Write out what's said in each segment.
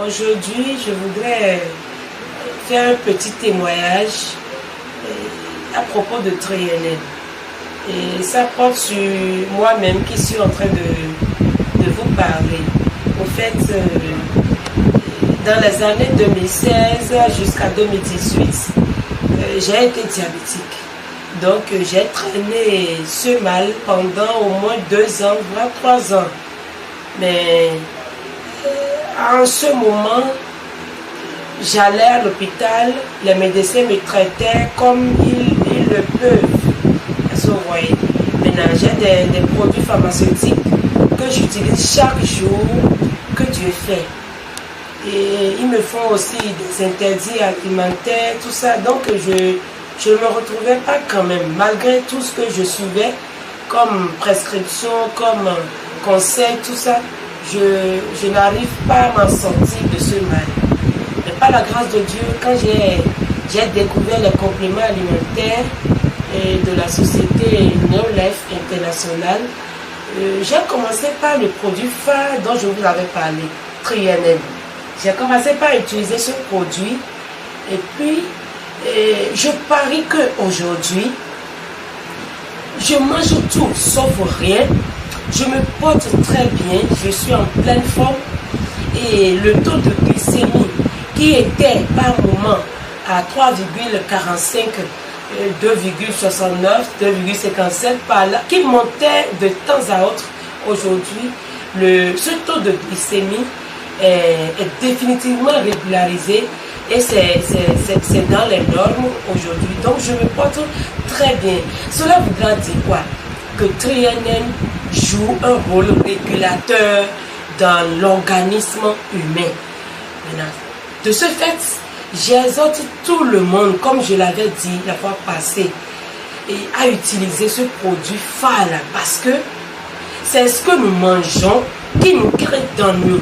Aujourd'hui, je voudrais faire un petit témoignage à propos de TriNN. Et ça porte sur moi-même qui suis en train de vous parler. En fait, dans les années 2016 jusqu'à 2018, j'ai été diabétique. Donc, j'ai traîné ce mal pendant au moins 2 ans, voire 3 ans. Mais en ce moment, j'allais à l'hôpital, les médecins me traitaient comme ils le peuvent. Vous voyez, maintenant j'ai des produits pharmaceutiques que j'utilise chaque jour, que Dieu fait. Et ils me font aussi des interdits alimentaires, tout ça. Donc je ne me retrouvais pas quand même, malgré tout ce que je suivais comme prescription, comme conseil, tout ça. Je n'arrive pas à m'en sortir de ce mal. Mais par la grâce de Dieu, quand j'ai découvert les compléments alimentaires de la société Neolife International, j'ai commencé par le produit phare dont je vous avais parlé, TriNN. J'ai commencé par utiliser ce produit et puis je parie qu'aujourd'hui, je mange tout sauf rien. Je me porte très bien, je suis en pleine forme et le taux de glycémie qui était par moment à 3,45, 2,69, 2,57 par là, qui montait de temps à autre, aujourd'hui, ce taux de glycémie est définitivement régularisé et c'est dans les normes aujourd'hui. Donc je me porte très bien. Cela voudra dire quoi? Que TriNN joue un rôle régulateur dans l'organisme humain. Maintenant, de ce fait, j'exhorte tout le monde, comme je l'avais dit la fois passée, à utiliser ce produit phare parce que c'est ce que nous mangeons qui nous crée dans nous.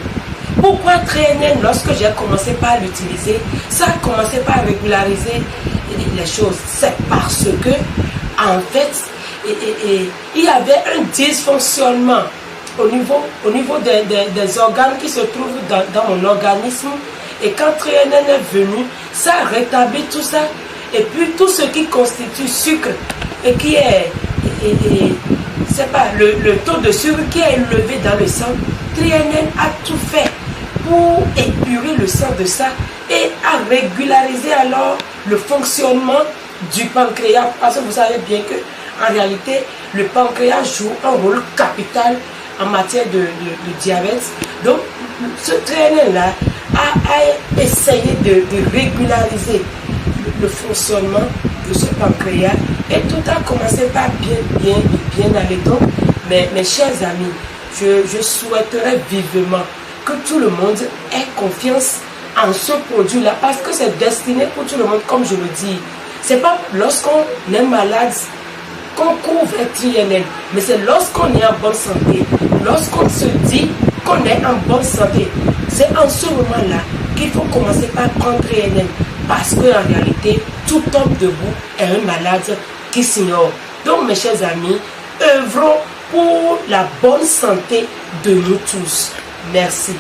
Pourquoi TriNN, lorsque j'ai commencé par l'utiliser, ça a commencé par régulariser les choses? C'est parce que, en fait, il y avait un dysfonctionnement au niveau des organes qui se trouvent dans mon organisme. Et quand TriNN est venu, ça a rétabli tout ça. Et puis tout ce qui constitue sucre et qui est, c'est pas le taux de sucre qui est élevé dans le sang, TriNN a tout fait pour épurer le sang de ça et à régulariser alors le fonctionnement du pancréas. Parce que vous savez bien que en réalité, le pancréas joue un rôle capital en matière de diabète. Donc, ce TriNN-là a essayé de régulariser le fonctionnement de ce pancréas. Et tout a commencé par bien aller. Donc, mes chers amis, je souhaiterais vivement que tout le monde ait confiance en ce produit-là parce que c'est destiné pour tout le monde, comme je le dis. C'est pas lorsqu'on est malade qu'on couvre TriNN, mais c'est lorsqu'on est en bonne santé, lorsqu'on se dit qu'on est en bonne santé, c'est en ce moment-là qu'il faut commencer par prendre TriNN, parce qu'en réalité, tout homme debout est un malade qui s'ignore. Donc mes chers amis, œuvrons pour la bonne santé de nous tous. Merci.